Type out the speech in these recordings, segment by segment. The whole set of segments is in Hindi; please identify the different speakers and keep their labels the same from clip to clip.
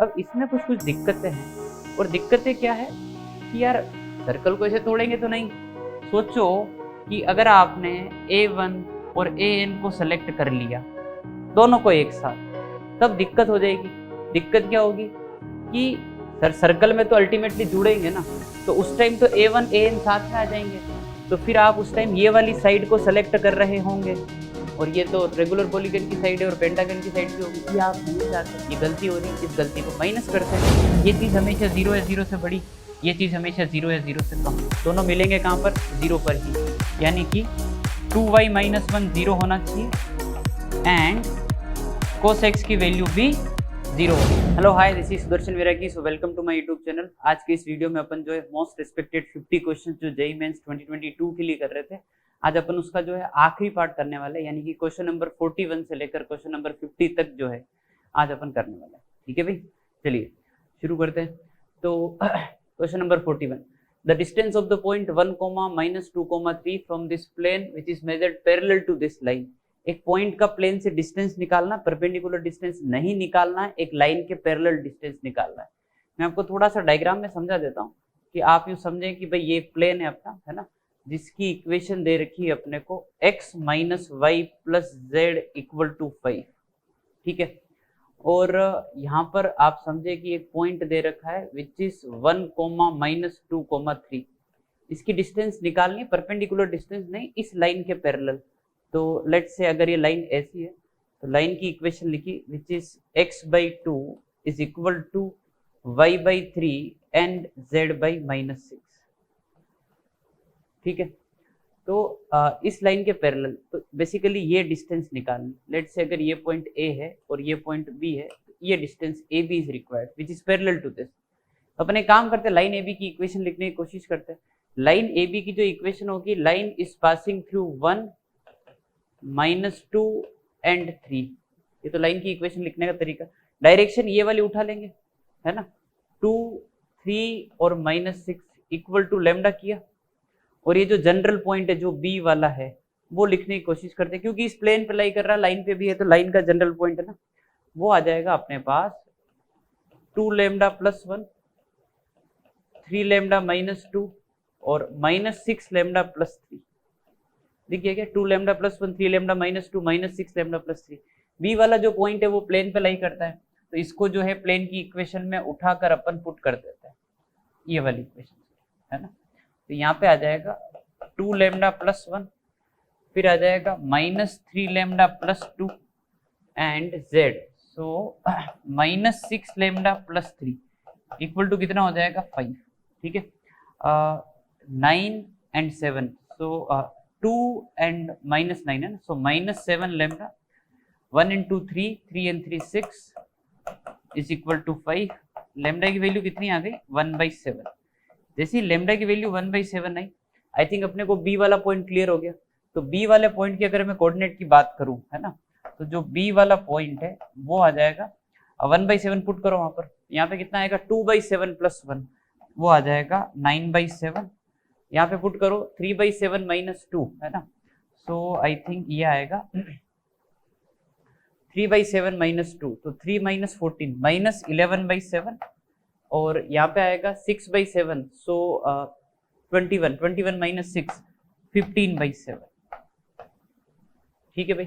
Speaker 1: अब इसमें कुछ कुछ दिक्कतें हैं, और दिक्कतें क्या है कि यार सर्कल को ऐसे तोड़ेंगे तो नहीं। सोचो कि अगर आपने A1 और AN को सेलेक्ट कर लिया दोनों को एक साथ, तब दिक्कत हो जाएगी। दिक्कत क्या होगी कि सर सर्कल में तो अल्टीमेटली जुड़ेंगे ना, तो उस टाइम तो A1 AN साथ में आ जाएंगे, तो फिर आप उस टाइम ये वाली साइड को सेलेक्ट कर रहे होंगे, और ये तो रेगुलर पॉलीगन की साइड है और पेंटागन की साइड भी होगी। ये आप नहीं चाहते, ये गलती हो रही है, इस गलती को माइनस करते हैं। ये चीज़ हमेशा 0 है 0 से बड़ी, ये चीज़ हमेशा 0 है 0 से कम, दोनों मिलेंगे कहाँ पर, 0 पर ही। यानी कि 2y - 1 0 होना चाहिए एंड cos x की वैल्यू भी 0 होगी। Hello hi, this is Sudarshan Viragi, so welcome to my YouTube channel. आज के इस वीडियो में अपन जो है मोस्ट रिस्पेक्टेड 50 क्वेश्चंस जो जेईई मेंस 2022 के लिए कर रहे थे, आज अपन उसका जो है आखिरी पार्ट करने वाले हैं, यानी कि क्वेश्चन नंबर 41 से लेकर क्वेश्चन नंबर 50 तक जो है आज अपन करने वाले हैं। ठीक है भाई, चलिए शुरू करते हैं। तो question number 41, the distance of the point 1, -2, 3 from this plane which is measured parallel to this line. एक पॉइंट का प्लेन से डिस्टेंस निकालना, परपेंडिकुलर डिस्टेंस नहीं निकालना है, एक लाइन के पैरेलल डिस्टेंस निकालना है। मैं आपको थोड़ा सा डायग्राम में समझा देता हूँ कि आप यूँ समझें कि भाई ये प्लेन है अपना, है ना, जिसकी इक्वेशन दे रखी है अपने को x - y + z = 5। ठीक है, और यहाँ पर आप समझे कि एक पॉइंट दे रखा है विच इज 1, -2, 3। इसकी डिस्टेंस निकालनी है, परपेंडिकुलर डिस्टेंस नहीं, इस लाइन के पैरेलल। तो लेट्स से अगर ये लाइन ऐसी है तो लाइन की इक्वेशन लिखी which is x/2 = y/3 and z/-6। ठीक है, तो इस लाइन के पैरेलल तो बेसिकली ये डिस्टेंस निकालनी। लेट्स से अगर ये पॉइंट A है और ये पॉइंट B है, तो ये distance AB is required which is parallel to this. अपने काम करते हैं, लाइन AB की इक्वेशन लिखने की कोशिश करते हैं। लाइन AB की जो इक्वेशन होगी, line is passing through 1, -2 and 3। ये तो लाइन की इक्वेशन लिखने का तरीका। डायरेक्शन ये वाली उठा लेंगे, है ना, 2, 3 और -6 = लैम्डा किया, और ये जो जनरल पॉइंट है जो B वाला है वो लिखने की कोशिश करते हैं, क्योंकि इस प्लेन पे लाई कर रहा है, लाइन पे भी है, तो लाइन का जनरल पॉइंट है ना, वो आ जाएगा अपने पास 2 लैम्डा + 1, 3 लैम्डा - 2 और -6 लैम्डा + 3। देखिए क्या, 2 लैम्डा + 1, 3 लैम्डा - 2, -6 लैम्डा + 3। बी वाला जो पॉइंट है वो प्लेन पे लाई करता है, तो इसको जो है प्लेन की इक्वेशन में उठाकर अपन पुट कर देते हैं, ये वाली इक्वेशन, है ना। तो यहाँ पे आ जाएगा 2 लैम्डा + 1, फिर आ जाएगा -3 lambda + 2 and z, so -6 lambda + 3 = कितना हो जाएगा 5। ठीक है, 9 एंड 7, सो 2 एंड -9 है ना, सो -7 लैम्डा, 1 × 3, 3 × 3 6 = 5। लैम्डा की वैल्यू कितनी आ गई, 1/7। जैसे लैम्डा की वैल्यू 1/7 आई, आई थिंक अपने को बी वाला पॉइंट क्लियर हो गया। तो बी वाले पॉइंट की अगर मैं कोऑर्डिनेट की बात करूं, है ना, तो जो बी वाला पॉइंट है वो आ जाएगा 1/7 पुट करो वहां पर, यहाँ पे कितना आएगा 2/7 + 1, वो आ जाएगा 9/7। यहाँ पे पुट करो 3/7 - 2, है ना, सो आई थिंक ये आएगा 3/7 - 2, तो 3 - 14 -11/7, और यहाँ पे आएगा 6/7, सो 21 - 6 15/7। ठीक है भाई,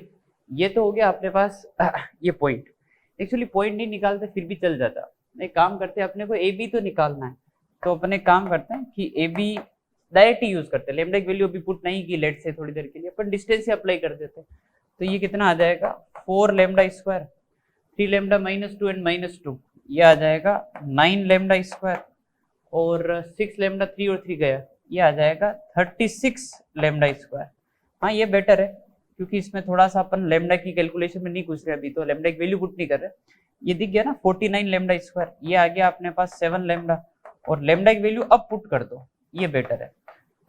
Speaker 1: ये तो हो गया अपने पास ये पॉइंट। एक्चुअली पॉइंट नहीं निकालते फिर भी चल जाता, एक काम करते हैं, अपने को ए बी तो निकालना है, तो अपने काम करते हैं कि ए बी डायरेक्ट ही यूज करते हैं। लैम्डा की वैल्यू अभी पुट नहीं की लेट से थोड़ी देर के लिए, अपन डिस्टेंस से अप्लाई कर देते हैं। तो ये कितना आ जाएगा 4 लैम्डा स्क्वायर, 3 लैम्डा -2 एंड -2, ये आ जाएगा 9 लैम्डा स्क्वायर, और 6 लैम्डा 3 और 3 गया, ये आ जाएगा 36 लैम्डा स्क्वायर। हाँ ये बेटर है, क्योंकि इसमें थोड़ा सा अपन लैम्डा की कैलकुलेशन में नहीं घुस रहे, अभी तो लैम्डा की वैल्यू पुट नहीं कर रहे। ये दिख गया ना 49 लैम्डा स्क्वायर, ये आ गया अपने पास 7 लैम्डा, और लैम्डा की वैल्यू अब पुट कर दो, ये बेटर है।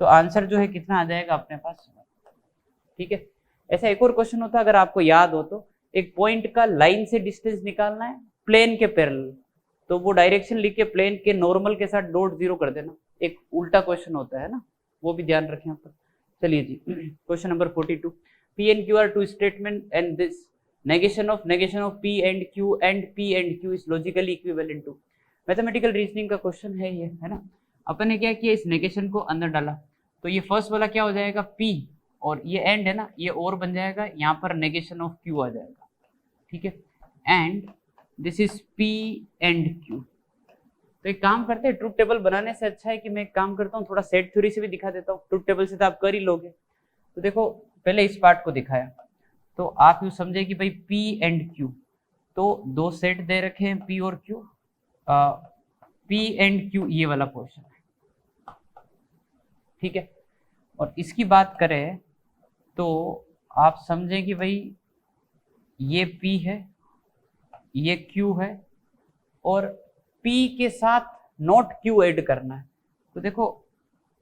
Speaker 1: तो आंसर जो है कितना आ जाएगा अपने पास। ठीक है, ऐसा एक और क्वेश्चन होता है, अगर आपको याद हो तो, एक पॉइंट का लाइन से डिस्टेंस निकालना है प्लेन के पैरेलल, तो वो डायरेक्शन लिख के प्लेन के नॉर्मल के साथ डॉट 0 कर देना। एक उल्टा क्वेश्चन होता है ना, वो भी ध्यान रखें यहाँ पर। चलिए जी, question number 42, P and Q are two statement and this negation of p and q is logically equivalent to। Mathematical reasoning का क्वेश्चन है ये, है ना। अपन ने क्या किया, इस नेगेशन को अंदर डाला, तो ये फर्स्ट वाला क्या हो जाएगा p, और ये एंड है ना, ये और बन जाएगा, यहाँ पर नेगेशन ऑफ q आ जाएगा, ठीक है। And this is p and q। तो एक काम करते हैं, ट्रूथ टेबल बनाने से अच्छा है कि मैं एक काम करता हूँ, थोड़ा सेट थ्योरी से भी दिखा देता हूँ, ट्रूथ टेबल से तो आप कर ही लोगे। तो देखो पहले इस पार्ट को दिखाया, तो आप यूँ समझे कि भाई P एंड Q, तो दो सेट दे रखे हैं P और Q, P एंड Q ये वाला पोर्शन है, ठीक है। और इसकी बात करें तो आप समझें कि भाई ये P है, ये Q है, और P के साथ नॉट Q ऐड करना है। तो देखो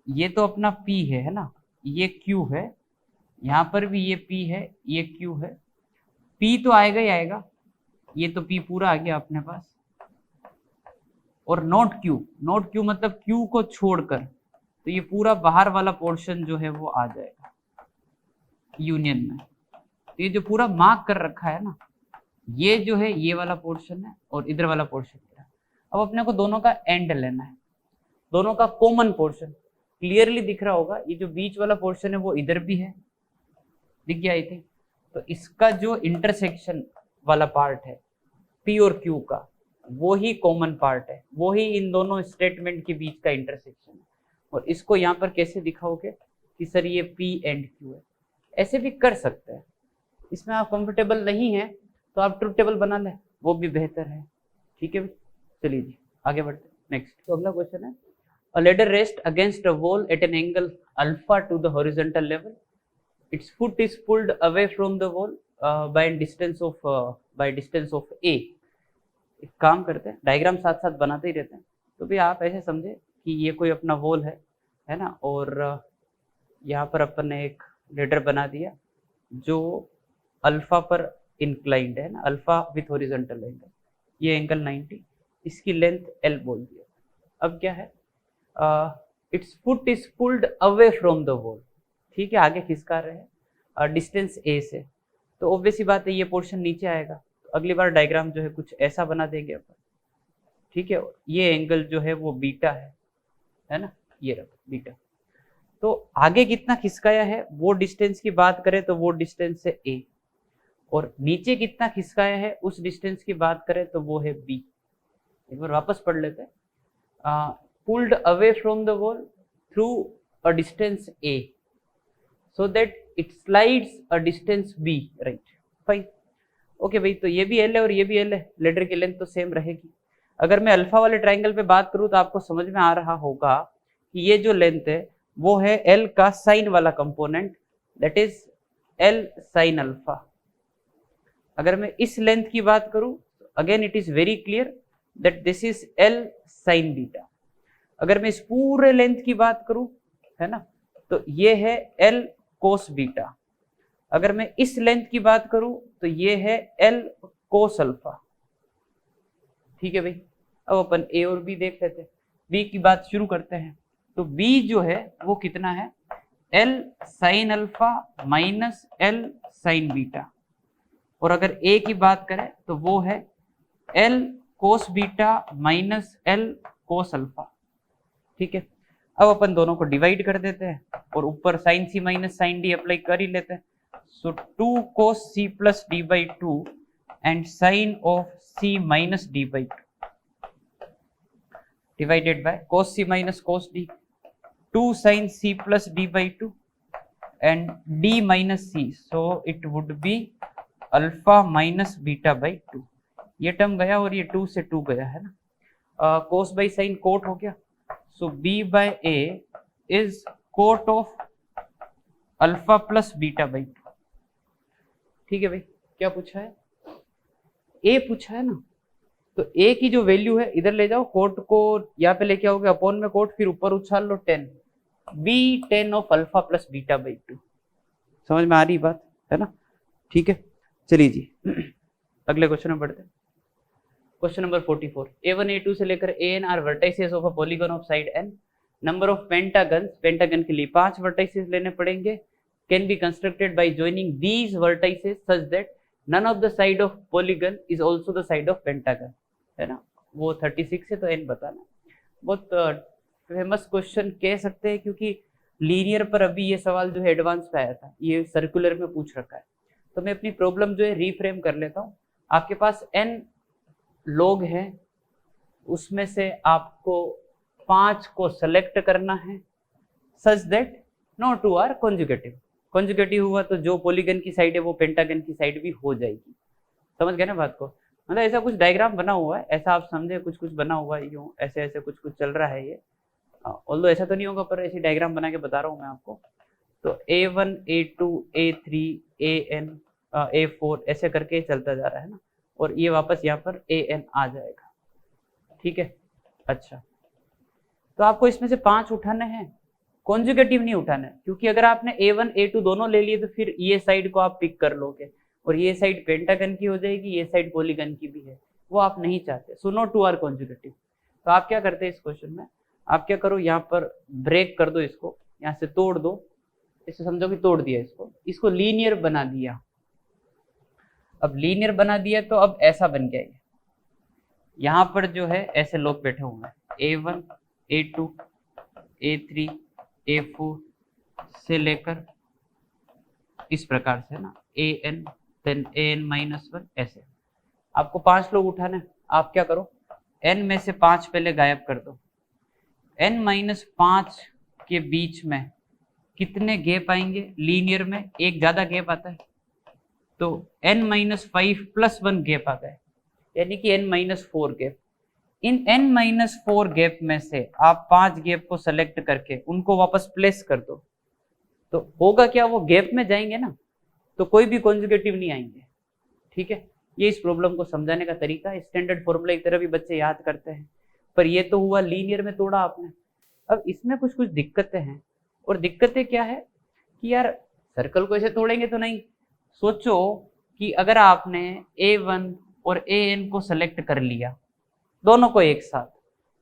Speaker 1: ये तो अपना P है ना, ये Q है, यहाँ पर भी ये P है, ये Q है, P तो आएगा ही आएगा, ये तो P पूरा आ गया अपने पास, और नॉट Q मतलब Q को छोड़कर, तो ये पूरा बाहर वाला पोर्शन जो है वो आ जाएगा यूनियन में। तो ये जो पूरा मार्क कर रखा है ना, ये जो है ये वाला पोर्शन है, और इधर वाला पोर्शन है। अब अपने को दोनों का एंड लेना है, दोनों का कॉमन पोर्शन क्लियरली दिख रहा होगा, ये जो बीच वाला पोर्शन है वो इधर भी है, दिख गया आई थिंक। तो इसका जो इंटरसेक्शन वाला पार्ट है P और Q का, वो ही कॉमन पार्ट है, वो ही इन दोनों स्टेटमेंट के बीच का इंटरसेक्शन है। और इसको यहाँ पर कैसे दिखाओगे कि सर ये P एंड Q है, ऐसे भी कर सकते हैं। इसमें आप कंफर्टेबल नहीं है तो आप ट्रूथ टेबल बना लें, वो भी बेहतर है, ठीक है। चलिए जी आगे बढ़ते हैं नेक्स्ट। तो अगला क्वेश्चन है, अ ladder rest against a wall at an angle alpha two the horizontal level, its foot is pulled away from the wall by distance of a। एक काम करते हैं, डायग्राम साथ साथ बनाते ही रहते हैं। तो भी आप ऐसे समझे कि ये कोई अपना वॉल है ना, और यहाँ पर अपन ने एक लेडर बना दिया जो अल्फा पर इंक्लाइंड है ना, अल्फा विथ हॉरिजॉन्टल एंगल, ये एंगल 90, इसकी लेंथ L बोल दिया। अब क्या है, it's foot is pulled away from the wall, ठीक है, आगे खिसका रहे हैं डिस्टेंस A से, तो ऑब्वियस ही बात है ये पोर्शन नीचे आएगा। तो अगली बार डायग्राम जो है कुछ ऐसा बना देंगे अपन, ठीक है। ये एंगल जो है वो बीटा है ना, ये रखो बीटा। तो आगे कितना खिसकाया है वो डिस्टेंस की बात करें तो वो डिस्टेंस है A, और नीचे कितना खिसकाया है उस डिस्टेंस की बात करें तो वो है B। एक बार वापस पढ़ लेते हैं, pulled away from the wall through a distance A so that it slides a distance B, right? Fine, okay भाई। तो ये भी L है और ये भी L है, लेडर की लेंथ तो सेम रहेगी। अगर मैं अल्फा वाले ट्राइंगल पे बात करूं तो आपको समझ में आ रहा होगा कि ये जो लेंथ है वो है L का साइन वाला component, that is L sine alpha. अगर मैं इस लेंथ की बात करूं तो again it is very clear that this is L sign beta. अगर मैं इस पूरे लेंथ की बात करूं, है ना, तो ये है L कोस बीटा। अगर मैं इस लेंथ की बात करूं तो ये है L कोस अल्फा, ठीक है भाई। अब अपन A और B देख लेते हैं, B की बात शुरू करते हैं। तो B जो है वो कितना है, L sine alpha minus L sign beta, और अगर A की बात करें तो वो है L cos beta minus L cos alpha, ठीक है। अब अपन दोनों को डिवाइड कर देते हैं और ऊपर sine C minus sine D apply कर ही लेते हैं। So 2 cos c plus D by 2 and sine of c minus D by 2 divided by cos c minus cos d, 2 sin c plus D by 2 and d minus c, so it would be alpha minus beta by 2। ये टर्म गया और ये 2 से 2 गया है ना, cos बाई साइन कोट हो गया। So B by A is cot of alpha plus beta by 2, ठीक है भाई। क्या पूछा है, A पूछा है ना, तो A की जो वैल्यू है इधर ले जाओ, कोट को यहाँ पे लेके आओगे अपॉन में कोट, फिर ऊपर उछाल लो 10, B 10 of alpha plus beta by 2। समझ में आ रही बात है ना, ठीक है। चलिए जी अगले क्वेश्चन में बढ़ते हैं। क्वेश्चन नंबर 44, A1 A2 से लेकर AN are vertices of a polygon of side N, number of pentagon, pentagon के लिए 5 वर्टाइसेस लेने पड़ेंगे, can be constructed by joining these vertices such that none of the side of polygon is also the side of pentagon, है ना, वो 36 है, तो n बताना। बहुत फेमस क्वेश्चन कह सकते हैं, क्योंकि लीनियर पर अभी ये सवाल जो है एडवांस पे आया था, ये सर्कुलर में पूछ रखा है। तो मैं अपनी प्रॉब्लम जो है रीफ्रेम कर लेता हूँ। आपके पास n लोग हैं, उसमें से आपको 5 को सेलेक्ट करना है such that no two are conjugative. Conjugative हुआ तो जो पॉलीगन की साइड है वो पेंटागन की साइड भी हो जाएगी। समझ गए ना बात को? मतलब ऐसा कुछ डायग्राम बना हुआ है, ऐसा आप समझे, कुछ कुछ बना हुआ है, यूं ऐसे ऐसे कुछ कुछ चल रहा है ये। ऑल्दो ऐसा तो नहीं होगा, पर ऐसी डायग्राम बना के बता रहा हूँ मैं आपको। तो A1 A2 A3 AN A4 ऐसे करके चलता जा रहा है ना, और ये वापस यहाँ पर AN आ जाएगा। ठीक है, अच्छा, तो आपको इसमें से 5 उठाने हैं, कॉन्जुगेटिव नहीं उठाना है, क्योंकि अगर आपने A1 A2 दोनों ले लिए तो फिर ये साइड को आप पिक कर लोगे, और ये साइड पेंटागन की हो जाएगी, ये साइड पॉलीगन की भी है, वो आप नहीं चाहते। So no two are conjugative. तो आप क्या करते हैं इस क्वेश्चन में, आप क्या करो, यहाँ पर ब्रेक कर दो, इसको यहाँ से तोड़ दो, इसे समझो कि तोड़ दिया, इसको लीनियर बना दिया। अब लीनियर बना दिया तो अब ऐसा बन गया ये, यहाँ पर जो है ऐसे लोग बैठे हुए हैं, A1 A2 A3 A4 से लेकर इस प्रकार से ना AN देन AN-1 ऐसे। आपको 5 लोग उठाने, आप क्या करो, n में से 5 पहले गायब कर दो। n-5 के बीच में कितने गैप आएंगे? लीनियर में एक ज्यादा गैप आता है, तो n-5 + 1 गैप आ गए, यानी कि n-4 गैप। इन n-4 गैप में से आप 5 गैप को सेलेक्ट करके उनको वापस प्लेस कर दो, तो होगा क्या, वो गैप में जाएंगे ना, तो कोई भी कॉन्जुगेटिव नहीं आएंगे। ठीक है, ये इस प्रॉब्लम को समझाने का तरीका है। स्टैंडर्ड फॉर्मूला एक तरह भी बच्चे याद करते हैं, पर ये तो हुआ लीनियर में तोड़ा आपने। अब इसमें कुछ कुछ दिक्कतें हैं, और दिक्कतें क्या है कि यार सर्कल को ऐसे तोड़ेंगे तो नहीं। सोचो कि अगर आपने A1 और AN को सेलेक्ट कर लिया दोनों को एक साथ,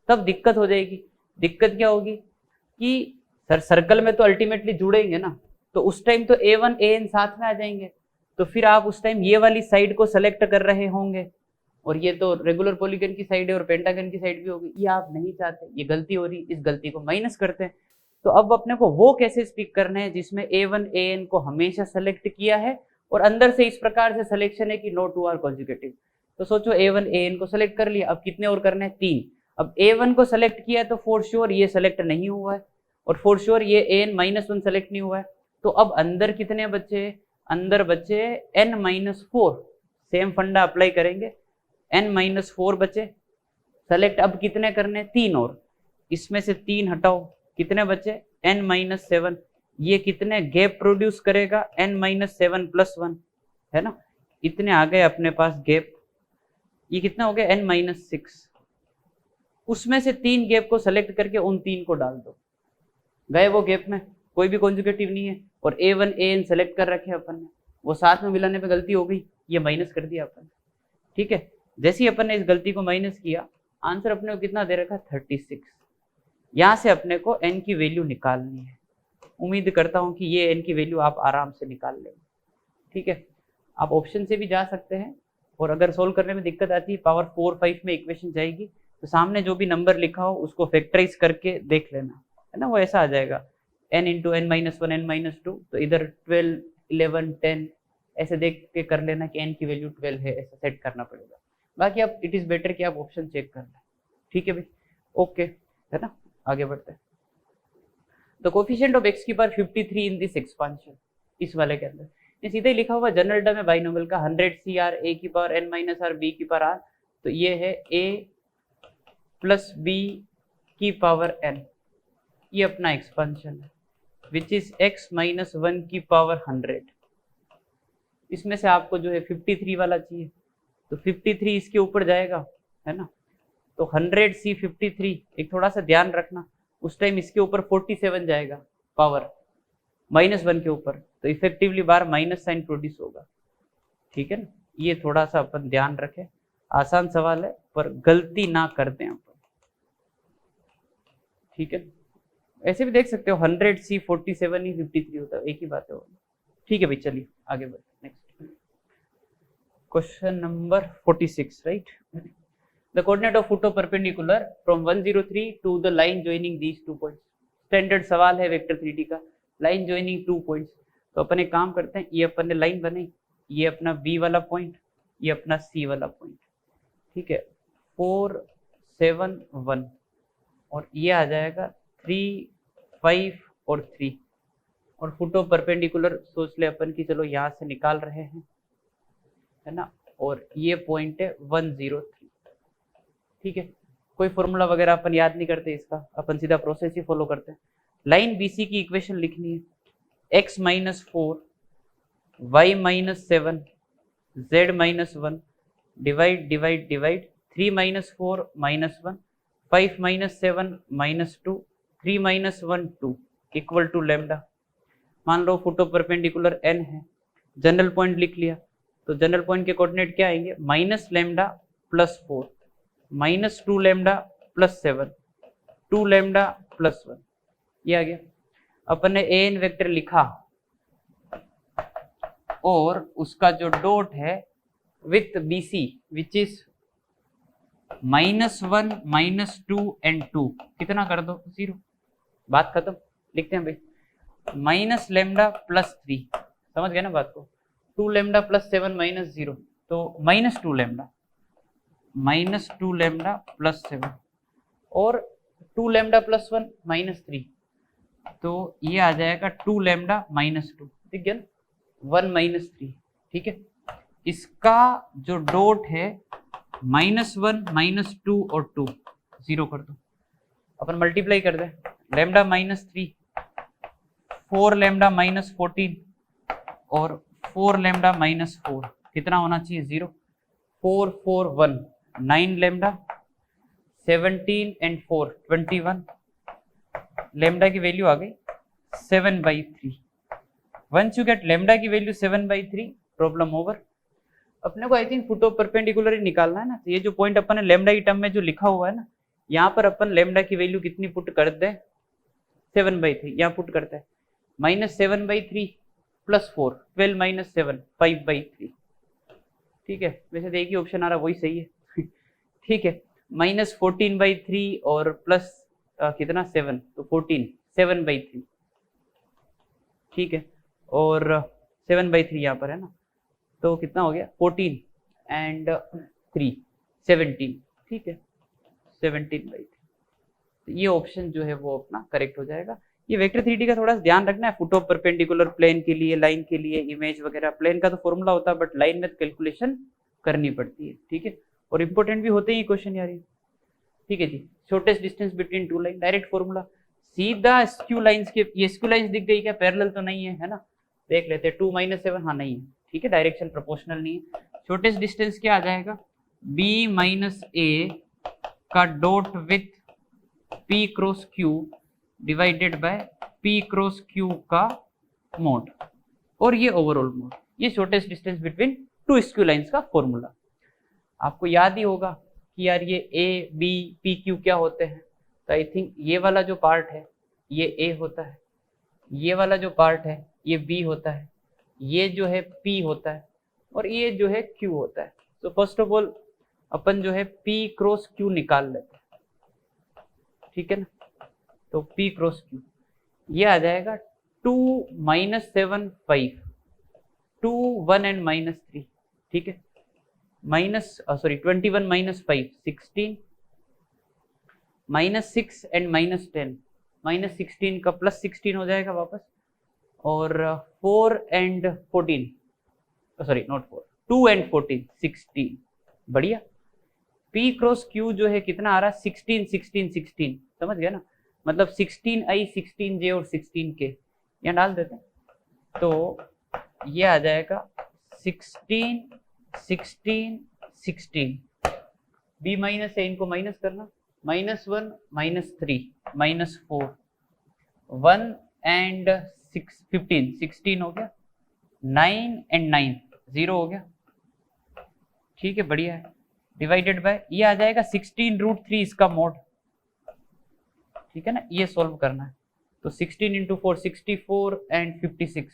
Speaker 1: तब दिक्कत हो जाएगी। दिक्कत क्या होगी कि सर सर्कल में तो अल्टीमेटली जुड़ेंगे ना, तो उस टाइम तो A1 AN साथ में आ जाएंगे, तो फिर आप उस टाइम ये वाली साइड को सेलेक्ट कर रहे होंगे, और ये तो रेगुलर पॉलीगन की साइड है और पेंटागन की साइड भी होगी, ये आप नहीं चाहते, ये गलती हो रही, इस गलती को माइनस करते हैं। तो अब अपने को वो कैसे स्पीक करने हैं जिसमें A1 AN को हमेशा सेलेक्ट किया है, और अंदर से इस प्रकार से सिलेक्शन है कि नो टू आर कॉन्जुगेटिव। तो सोचो A1 AN को सेलेक्ट कर लिया, अब कितने और करने हैं? 3। अब A1 को सेलेक्ट किया तो फॉर श्योर ये सेलेक्ट नहीं हुआ है, और फॉर श्योर ये AN-1 सेलेक्ट नहीं हुआ है, तो अब अंदर कितने बच्चे? अंदर बचे n-4। सेम फंडा अप्लाई करेंगे, n-4 बचे सेलेक्ट। अब कितने करने? 3 और, इसमें से 3 हटाओ, कितने बचे? n-7। ये कितने गैप प्रोड्यूस करेगा? n-7 + 1, है ना, इतने आ गए अपने पास गैप। ये कितना हो गया? n-6। उसमें से 3 गैप को सेलेक्ट करके उन 3 को डाल दो, गए वो गैप में, कोई भी कॉन्जुगेटिव नहीं है, और A1 AN सेलेक्ट कर रखे अपन ने, वो साथ में मिलाने पे गलती हो गई, ये माइनस कर दिया अपन। ठीक है, जैसे ही अपन ने इस गलती को माइनस किया, आंसर अपने को कितना दे रखा? 36। यहाँ से अपने को n की वैल्यू निकालनी है। उम्मीद करता हूँ कि ये n की वैल्यू आप आराम से निकाल लेंगे। ठीक है, आप ऑप्शन से भी जा सकते हैं, और अगर सोल्व करने में दिक्कत आती है, पावर 4 5 में इक्वेशन जाएगी, तो सामने जो भी नंबर लिखा हो उसको फैक्टराइज करके देख लेना, है ना, वो ऐसा आ जाएगा n × n-1 n-2, तो इधर 12 11 10 ऐसे देख के कर लेना कि n की वैल्यू 12 है, ऐसा सेट करना पड़ेगा। बाकी आप इट इज बेटर कि आप ऑप्शन चेक कर लें। ठीक है भाई, ओके, है ना, आगे बढ़ते हैं। द कोफिशिएंट ऑफ x की पावर 53 इन दिस एक्सपांशन, इस वाले के अंदर ये सीधे लिखा हुआ जनरल टर्म है बाइनोमियल का, 100 CR a की पावर n-r b की पावर r, तो ये है a + b की पावर n, ये अपना एक्सपांशन है, विच इज x - 1 की पावर 100। इसमें से आपको जो है 53 वाला चाहिए, तो 53 इसके ऊपर जाएगा, है ना, तो 100 C 53, एक थोड़ा सा ध्यान रखना, उस टाइम इसके ऊपर 47 जाएगा पावर -1 के ऊपर, तो इफेक्टिवली बार माइनस साइन प्रोड्यूस होगा। ठीक है ना, ये थोड़ा सा अपन ध्यान रखें, आसान सवाल है पर गलती ना कर दें अपन। ठीक है, ऐसे भी देख सकते हो 100 C 47 ही 53 होता है, एक ही बात है वो। ठीक है भाई, चलिए आगे बढ़ते next. Question number 46, right? The coordinate of foot of perpendicular from 103 to the line joining these 2 points. Standard सवाल है वेक्टर 3D का, लाइन ज्वाइनिंग 2 पॉइंट्स। तो अपन एक काम करते हैं, ये अपन ने लाइन बनाई, ये अपना B वाला पॉइंट, ये अपना C वाला पॉइंट, ठीक है, 4 7 1, और ये आ जाएगा 3 5 और 3, और फुट ऑफ परपेंडिकुलर सोच ले अपन की, चलो यहाँ से निकाल रहे हैं, है ना, और ये पॉइंट है 103, ठीक है। कोई फॉर्मूला वगैरह अपन याद नहीं करते इसका, अपन सीधा प्रोसेस ही फॉलो करते हैं। लाइन BC की इक्वेशन लिखनी है, x - 4 y - 7 z - 1 divide divide divide 3 - 4 - 1 5 - 7 - 2 3 - 1 2 equal to lambda. मान लो फुट ऑफ परपेंडिकुलर n है, जनरल पॉइंट लिख लिया, तो जनरल पॉइंट के कोऑर्डिनेट क्या आएंगे, -λ + 4 -2 लैम्डा + 7 2 लैम्डा + 1, ये आ गया। अपन ने an वेक्टर लिखा और उसका जो डॉट है with BC which is -1 -2 and 2, कितना कर दो 0, बात खत्म। लिखते हैं भाई, -λ + 3, समझ गए ना बात को, 2 लैम्डा + 7 -0, तो -2 लैम्डा -2 लैम्डा + 7 और 2 लैम्डा + 1 -3, तो ये आ जाएगा 2 लैम्डा -2, ठीक है, 1 -3, ठीक है। इसका जो डॉट है -1 -2 और 2 0 कर दो, अपन मल्टीप्लाई कर दे, लैम्डा -3 4 लैम्डा -14 और 4 लैम्डा -4, कितना होना चाहिए 0, 4 4 1 9 लैम्डा 17 एंड 4 21, लैम्डा की वैल्यू आ गई 7/3। वंस यू गेट लैम्डा की वैल्यू 7/3, प्रॉब्लम ओवर। अपने को I think foot of perpendicular ही निकालना है ना, तो ये जो पॉइंट अपन ने लैम्डा की टर्म में जो लिखा हुआ है ना, यहाँ पर अपन लैम्डा की वैल्यू कितनी पुट कर दे, 7/3 यहाँ पुट करते हैं, -7/3 + 4 12 - 7 5/3, ठीक है। वैसे तो एक ही ऑप्शन आ रहा, वही सही है ठीक है, -14/3 और प्लस कितना 7, तो 14 7/3, ठीक है, और 7/3 यहाँ पर है ना, तो कितना हो गया 14 एंड 3 17, ठीक है, 17/3, तो ये ऑप्शन जो है वो अपना करेक्ट हो जाएगा। ये वेक्टर 3D का थोड़ा सा ध्यान रखना है, फुट ऑफ परपेंडिकुलर प्लेन के लिए, लाइन के लिए, इमेज वगैरह, प्लेन का तो फॉर्मूला होता है बट लाइन में कैलकुलेशन करनी पड़ती है, ठीक है, और इंपॉर्टेंट भी होते हैं क्वेश्चन यार, ठीक है जी। Shortest distance between 2 line, direct formula, सीधा स्क्यू लाइंस के, ये स्क्यू लाइंस दिख गई क्या, पैरेलल तो नहीं है, है ना, देख लेते हैं, 2 - 7, हाँ नहीं है, ठीक है, डायरेक्शन प्रोपोर्शनल नहीं है। शॉर्टेस्ट डिस्टेंस क्या आ जाएगा, B - A का dot with P cross Q divided by P cross Q का मोड, और ये ओवरऑल मोड, ये shortest distance between 2 skew lines का फॉर्मूला। आपको याद ही होगा कि यार ये A B P Q क्या होते हैं, तो आई थिंक ये वाला जो पार्ट है ये A होता है, ये वाला जो पार्ट है ये B होता है, ये जो है P होता है, और ये जो है Q होता है। तो फर्स्ट ऑफ ऑल अपन जो है P क्रॉस Q निकाल लेते हैं, ठीक है ना, तो P क्रॉस Q ये आ जाएगा 2 - 7 5 2 1 एंड -3, ठीक है, -21 - 5 16 -6 एंड -10, -16 का +16 हो जाएगा वापस, और 4 एंड 14, सॉरी नॉट 4, 2 एंड 14 16, बढ़िया। P क्रॉस Q जो है कितना आ रहा है 16 16 16, समझ गया ना, मतलब 16I 16J और 16K यहाँ डाल देते हैं, तो ये आ जाएगा 16 16 16, B माइनस है, इनको माइनस करना, -1 -3 -4 1 एंड 6 15 16 हो गया, 9 एंड 9 0 हो गया, ठीक है, बढ़िया है, डिवाइडेड बाय ये आ जाएगा 16√3 इसका मोड, ठीक है ना, ये सॉल्व करना है, तो 16 × 4 64 एंड 56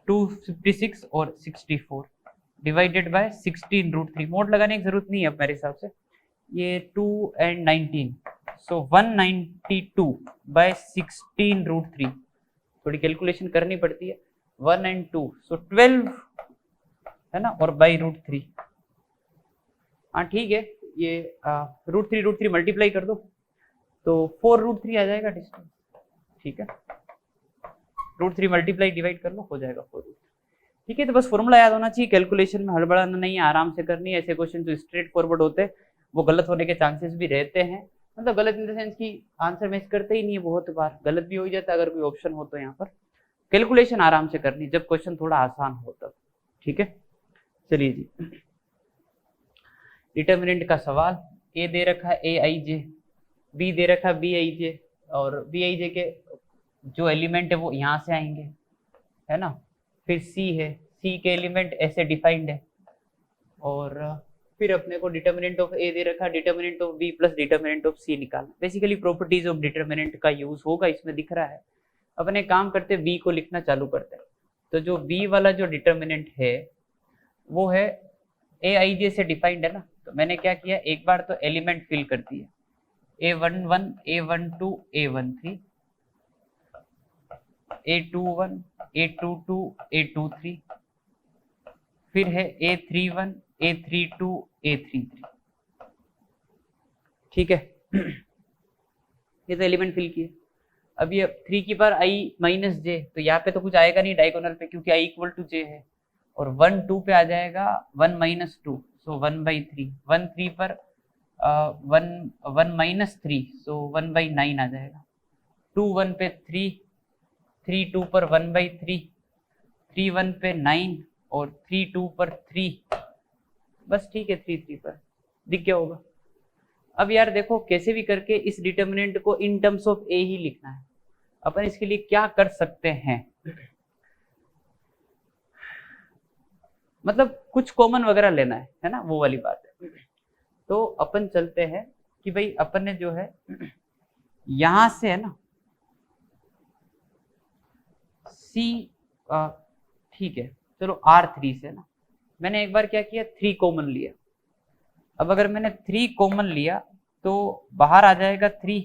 Speaker 1: 256 और 64, डिवाइडेड बाय 16√3। मोड लगाने की जरूरत नहीं है मेरे हिसाब से, ये 2 and 19, सो 192 बाय 16√3। थोड़ी कैलकुलेशन करनी पड़ती है, 1 and 2 सो 12 है ना, और बाई √3। हाँ ठीक है, ये √3 मल्टीप्लाई कर दो तो 4√3 आ जाएगा डिस्टेंस। ठीक है, √3 मल्टीप्लाई डिवाइड कर लो, हो जाएगा 4√3। ठीक है, तो बस फॉर्मूला याद होना चाहिए, कैलकुलेशन में हड़बड़ाना नहीं है, आराम से करनी है। ऐसे क्वेश्चन जो स्ट्रेट फॉरवर्ड होते हैं वो गलत होने के चांसेस भी रहते हैं, मतलब गलत इन द सेंस की आंसर मैच करते ही नहीं है, बहुत बार गलत भी हो जाता है अगर कोई ऑप्शन हो तो। यहाँ पर कैलकुलेशन आराम से करनी जब क्वेश्चन थोड़ा आसान हो तब। ठीक है, चलिए जी, डिटर्मिनेंट का सवाल। ए दे रखा है AIJ, बी दे रखा है BIJ, और BIJ के जो एलिमेंट है वो यहाँ से आएंगे, है ना। फिर C है, C के एलिमेंट ऐसे डिफाइंड है, और फिर अपने को डिटर्मिनेंट ऑफ A दे रखा है, determinant of B plus determinant of C निकालना। बेसिकली प्रॉपर्टीज ऑफ डिटर्मिनेंट का यूज होगा, इसमें दिख रहा है। अपने काम करते B को लिखना चालू करते हैं। तो जो B वाला जो डिटर्मिनेंट है वो है AIJ से डिफाइंड है ना, तो मैंने क्या किया, एक बार तो एलिमेंट फिल कर दिया, A11, A12, A13, A21, A22, A23, फिर है A31, A32, A33। ठीक है, ये तो एलिमेंट फिल किए। अब ये 3 की पावर I माइनस J, तो यहाँ पे तो कुछ आएगा नहीं डायगोनल पे, क्योंकि I इक्वल टू J है। और 1 2 पे आ जाएगा 1 माइनस 2, सो 1/3। 1 3 पर 1 माइनस 3, सो 1/9 आ जाएगा। 2 1 पे 3, 3 2 पर 1/3, 3 1 पे 9, और 3 2 पर 3, बस ठीक है, 3 3 पर दिख गया होगा। अब यार देखो, कैसे भी करके इस डिटर्मिनेंट को इन टर्म्स ऑफ A ही लिखना है। अपन इसके लिए क्या कर सकते हैं, मतलब कुछ कॉमन वगैरह लेना है ना, वो वाली बात है। तो अपन चलते हैं कि भाई अपन ने जो है यहां से है ना C, ठीक है चलो R3 से ना, मैंने एक बार क्या किया, 3 कॉमन लिया। अब अगर मैंने 3 कॉमन लिया तो बाहर आ जाएगा 3,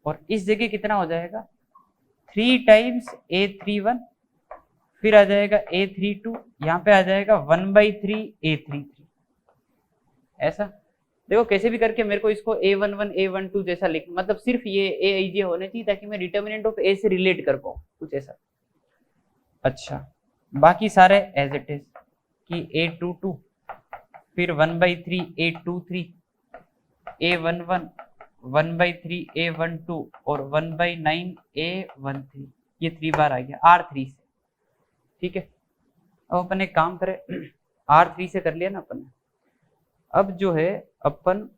Speaker 1: और इस जगह कितना हो जाएगा, 3 टाइम्स A31, फिर आ जाएगा A32, यहाँ पे आ जाएगा 1/3 A33। ऐसा देखो, कैसे भी करके मेरे को इसको A11, A12 जैसा लिख, मतलब सिर्फ ये AIJ होने चाहिए ताकि मैं डिटर्मिनेंट ऑफ A से रिलेट कर पाऊँ, कुछ ऐसा। अच्छा, बाकी सारे एज इट इज कि A22, फिर 1/3 A23, A11, 1/3 A12, और 1/9 A13। ये 3 बार आ गया R3 से। ठीक है, अब अपन एक काम करें, R3 से कर लिया ना अपन ने। अब जो है अपन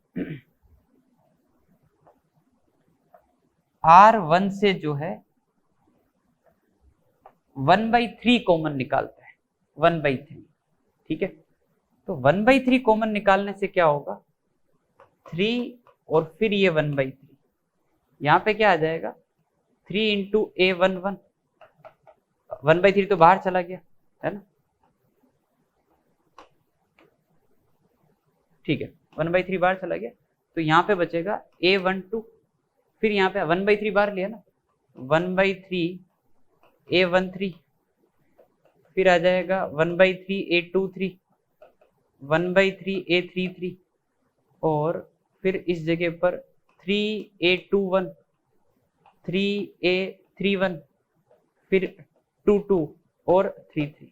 Speaker 1: R1 से जो है 1/3 कॉमन निकालते हैं, 1/3। ठीक है, तो 1/3 कॉमन निकालने से क्या होगा, 3 और फिर ये 1/3, यहाँ पे क्या आ जाएगा, 3 इंटू A11, 1/3 तो बाहर चला गया है ना। ठीक है, 1/3 बाहर चला गया, तो यहाँ पे बचेगा A12, फिर यहाँ पे 1/3 बाहर लिया ना, 1/3 A13, फिर आ जाएगा 1/3 A23, 1/3 A33, और फिर इस जगह पर 3A21, 3A31, फिर 22 और 33।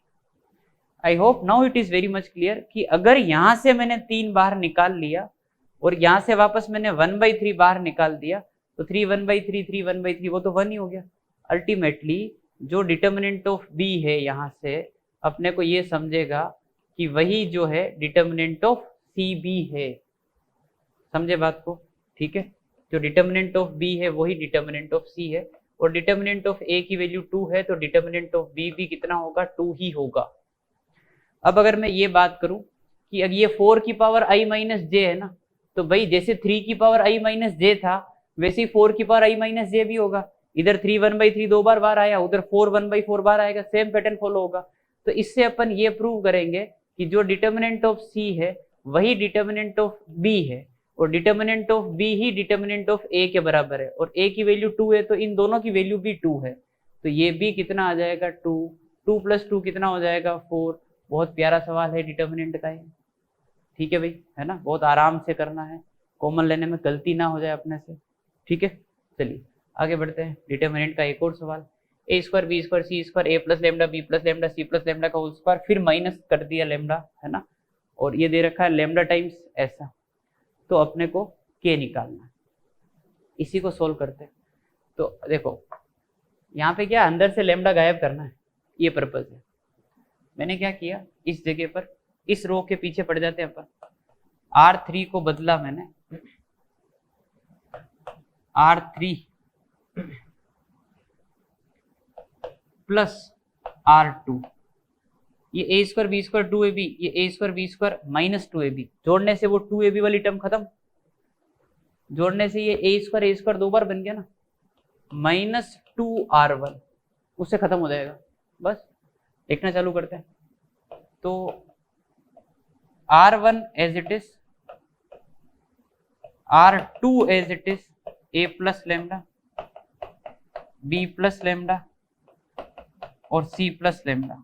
Speaker 1: I hope now it is very much clear कि अगर यहां से मैंने 3 बाहर निकाल लिया और यहां से वापस मैंने 1/3 बाहर निकाल दिया, तो 3 1/3, 3 1/3, वो तो 1 ही हो गया। अल्टीमेटली जो डिटर्मिनेंट ऑफ B है, यहाँ से अपने को ये समझेगा कि वही जो है डिटर्मिनेंट ऑफ CB है। समझे बात को? ठीक है, जो डिटर्मिनेंट ऑफ B है वही डिटर्मिनेंट ऑफ C है, और डिटर्मिनेंट ऑफ A की वैल्यू 2 है, तो डिटर्मिनेंट ऑफ B भी कितना होगा, 2 ही होगा। अब अगर मैं ये बात करूं कि अगर ये 4 की पावर I माइनस जे है ना, तो भाई जैसे 3 की पावर I माइनस जे था वैसे ही 4 की पावर I माइनस जे भी होगा। इधर 3 1/3 2 बार आया, उधर 4 1/4 बार आएगा, सेम पैटर्न फॉलो होगा। तो इससे अपन ये प्रूव करेंगे कि जो डिटर्मिनेंट ऑफ सी है वही डिटर्मिनेंट ऑफ बी है, और डिटर्मिनेंट ऑफ बी ही डिटर्मिनेंट ऑफ ए के बराबर है, और ए की वैल्यू 2 है तो इन दोनों की वैल्यू भी 2 है, तो ये भी कितना आ जाएगा 2, 2 + 2 कितना हो जाएगा 4। बहुत प्यारा सवाल है डिटर्मिनेंट का ये, ठीक है भाई, है ना, बहुत आराम से करना है, कॉमन लेने में गलती ना हो जाए अपने से, ठीक है। चलिए आगे बढ़ते हैं, डिटर्मिनेंट का एक और सवाल, A square B square C square A plus lambda B plus lambda C plus lambda का होल स्क्वायर, फिर माइनस कर दिया लेमडा, है ना, और ये दे रखा है लेमडा टाइम्स ऐसा, तो अपने को के निकालना है, इसी को सोल्व करते हैं। तो देखो यहाँ पे क्या अंदर से लेमडा गायब करना है, ये पर्पज है। मैंने क्या किया, इस जगह पर इस रो के पीछे पड़ जाते हैं अपन, R3 को बदला मैंने R3 प्लस R2, ये A square B square 2ab, ये A square B square minus 2ab, जोड़ने से वो 2ab वाली टर्म खत्म, जोड़ने से ये ए स्क्वायर दो बार बन गया ना, माइनस 2R1 उससे खत्म हो जाएगा। बस लिखना चालू करते हैं, तो R1 as it is, R2 as it is, A plus lambda B plus lambda और सी प्लस लेमडा,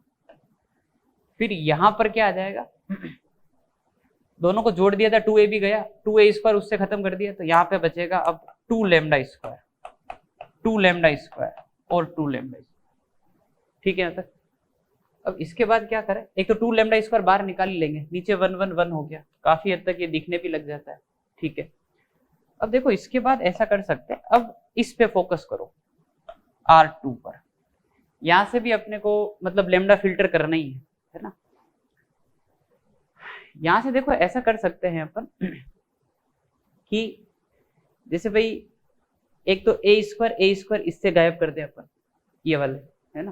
Speaker 1: फिर यहां पर क्या आ जाएगा, दोनों को जोड़ दिया था 2ab गया, 2a स्क्वायर उससे खत्म कर दिया, तो यहाँ पे बचेगा अब 2 लेमडा स्क्वायर, 2 लेमडा स्क्वायर और 2 लेमडा, ठीक है यहाँ तक। अब इसके बाद क्या करें, एक तो 2 लेमडा स्क्वायर बाहर निकाल ही लेंगे, नीचे 1 1 1 हो गया, काफी हद तक ये दिखने भी लग जाता है, ठीक है। अब देखो इसके बाद ऐसा कर सकते हैं, अब इस पे फोकस करो R2 पर, यहां से भी अपने को मतलब लेमडा फिल्टर करना ही है ना। यहां से देखो ऐसा कर सकते हैं अपन कि जैसे भाई एक तो ए स्क्वायर इससे गायब कर दे अपन, ये वाले, है ना,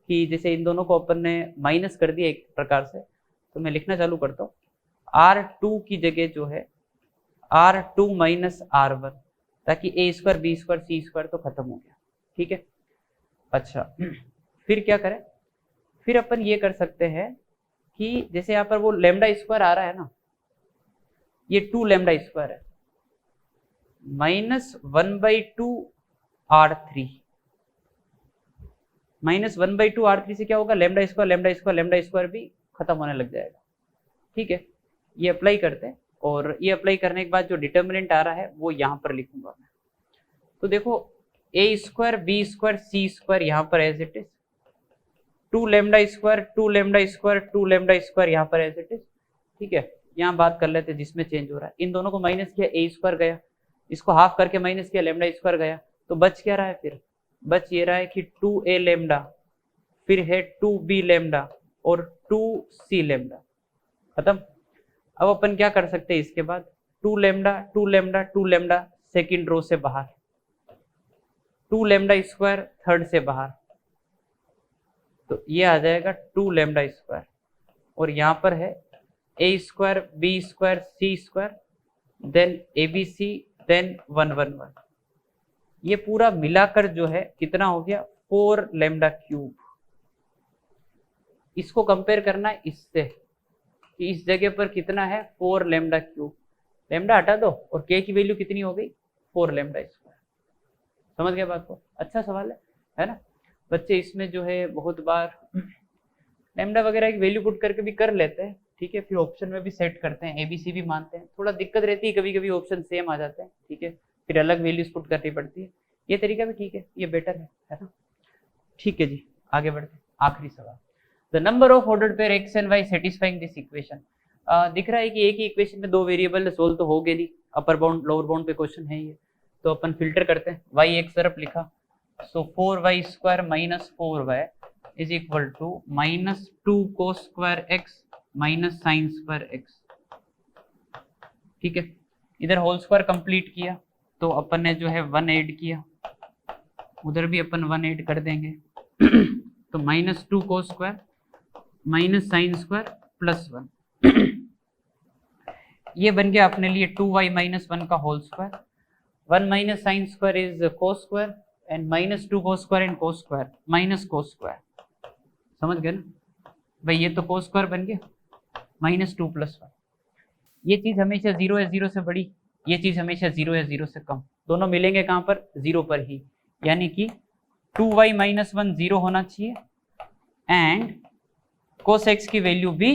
Speaker 1: कि जैसे इन दोनों को अपन ने माइनस कर दिया एक प्रकार से, तो मैं लिखना चालू करता हूँ, R2 की जगह जो है R2 माइनस R1, ताकि ए square B square C square तो खत्म हो गया, ठीक है। अच्छा फिर क्या करें, फिर अपन ये कर सकते हैं कि जैसे यहाँ पर वो लेमडा स्क्वायर आ रहा है ना, ये 2 लेमडा स्क्वायर है, -1/2 R3, -1/2 R3 से क्या होगा, लेमडा स्क्वायर भी खत्म होने लग जाएगा, ठीक है। ये अप्लाई करते हैं, और ये अप्लाई करने के बाद जो डिटर्मिनेंट आ रहा है वो यहाँ पर लिखूंगा मैं। तो देखो A square B square C square यहाँ पर as it is, 2 lambda square 2 lambda square 2 lambda square यहाँ पर एज इट इज, ठीक है। यहाँ बात कर लेते हैं जिसमें चेंज हो रहा है, इन दोनों को माइनस किया, ए स्क्वायर गया, इसको हाफ करके माइनस किया, लेमडा स्क्वायर गया, तो बच क्या रहा है, फिर बच ये रहा है कि 2a लेमडा, फिर है 2b लेमडा और 2c लेमडा, खत्म। अब अपन क्या कर सकते हैं इसके बाद, 2 lambda 2 lambda 2 lambda second row से बाहर, 2 लेमडा स्क्वायर थर्ड से बाहर, तो ये आ जाएगा 2 लेमडा स्क्वायर, और यहाँ पर है ए square B square C square then ABC then 1 1 1, ये पूरा मिलाकर जो है कितना हो गया 4 लेमडा क्यूब। इसको कंपेयर करना है इससे कि इस जगह पर कितना है 4 लेमडा क्यूब, लेमडा हटा दो और के की वैल्यू कितनी हो गई 4 लेमडा स्क्वायर। समझ गए बात को, अच्छा सवाल है ना। बच्चे इसमें जो है बहुत बार लेमडा वगैरह की वैल्यू पुट करके भी कर लेते हैं, ठीक है, फिर ऑप्शन में भी सेट करते हैं, ABC भी मानते हैं, थोड़ा दिक्कत रहती है, कभी कभी ऑप्शन सेम आ जाते हैं, ठीक है, फिर अलग वैल्यूज पुट करनी पड़ती है, ये तरीका भी ठीक है, ये बेटर है ना। ठीक है जी, आगे बढ़ते हैं, आखिरी सवाल, the number of ordered pair x and y satisfying this equation. दिख रहा है कि एक ही इक्वेशन में 2 वेरिएबल सोल्व तो हो गए नहीं, अपर बाउंड लोअर बाउंड पे क्वेश्चन है ये, तो अपन फिल्टर करते हैं, y एक तरफ लिखा, so 4y square minus 4y is equal to -2 cos square x minus sine square x, ठीक है। इधर होल स्क्वायर कंप्लीट किया तो अपन ने जो है 1 ऐड किया, उधर भी अपन 1 ऐड कर देंगे तो -2 cos square minus sine square plus 1 ये बन गया अपने लिए 2y माइनस 1 का whole square, 1 minus sine square is cos square and -2 cos square and cos square minus cos square, समझ गए ना भाई, ये तो cos स्क्वायर बन गया, -2 + 1। ये चीज हमेशा 0 है 0 से बड़ी, ये चीज हमेशा 0 है 0 से कम, दोनों मिलेंगे कहाँ पर, 0 पर ही, यानी कि 2y - 1 0 होना चाहिए एंड cos x की वैल्यू भी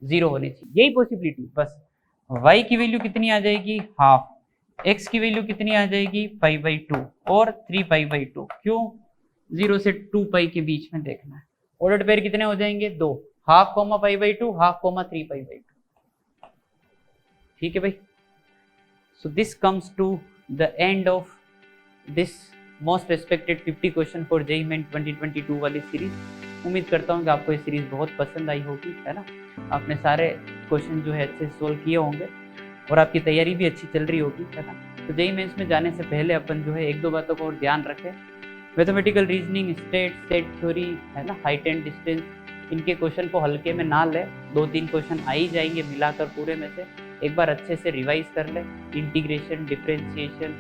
Speaker 1: 0 होनी चाहिए। यही पॉसिबिलिटी, बस y की वैल्यू कितनी आ जाएगी, हाफ, x की वैल्यू कितनी आ जाएगी, π/2 और 3π/2। क्यों, 0 से 2π के बीच में देखना है। ऑर्डर्ड पेयर कितने हो जाएंगे, 2, हाफ कॉमा π/2, हाफ कॉमा 3π/2। ठीक है भाई। So this comes to the end of this most expected 50 question for JEE Main 2022 वाली सीरीज। उम्मीद करता हूँ कि आपको ये सीरीज बहुत पसंद आई होगी, है ना। आपने सारे क्वेश्चन जो है अच्छे से सोल्व किए होंगे और आपकी तैयारी भी अच्छी चल रही होगी, है ना। तो जेईई मेंस में जाने से पहले अपन जो है 1-2 बातों को और ध्यान रखें। मैथमेटिकल रीजनिंग, सेट थ्योरी, है ना, हाइट एंड डिस्टेंस, इनके क्वेश्चन को हल्के में ना ले, 2-3 क्वेश्चन आ ही जाएंगे मिलाकर पूरे में से। एक बार अच्छे से रिवाइज कर ले, इंटीग्रेशन, डिफरेंशिएशन,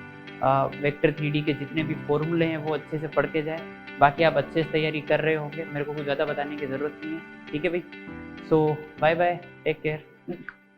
Speaker 1: वेक्टर 3D के जितने भी फॉर्मूले हैं वो अच्छे से पढ़ के जाए। बाकी आप अच्छे से तैयारी कर रहे होंगे, मेरे को कुछ ज़्यादा बताने की ज़रूरत नहीं है। ठीक है भाई। सो बाय बाय, टेक केयर।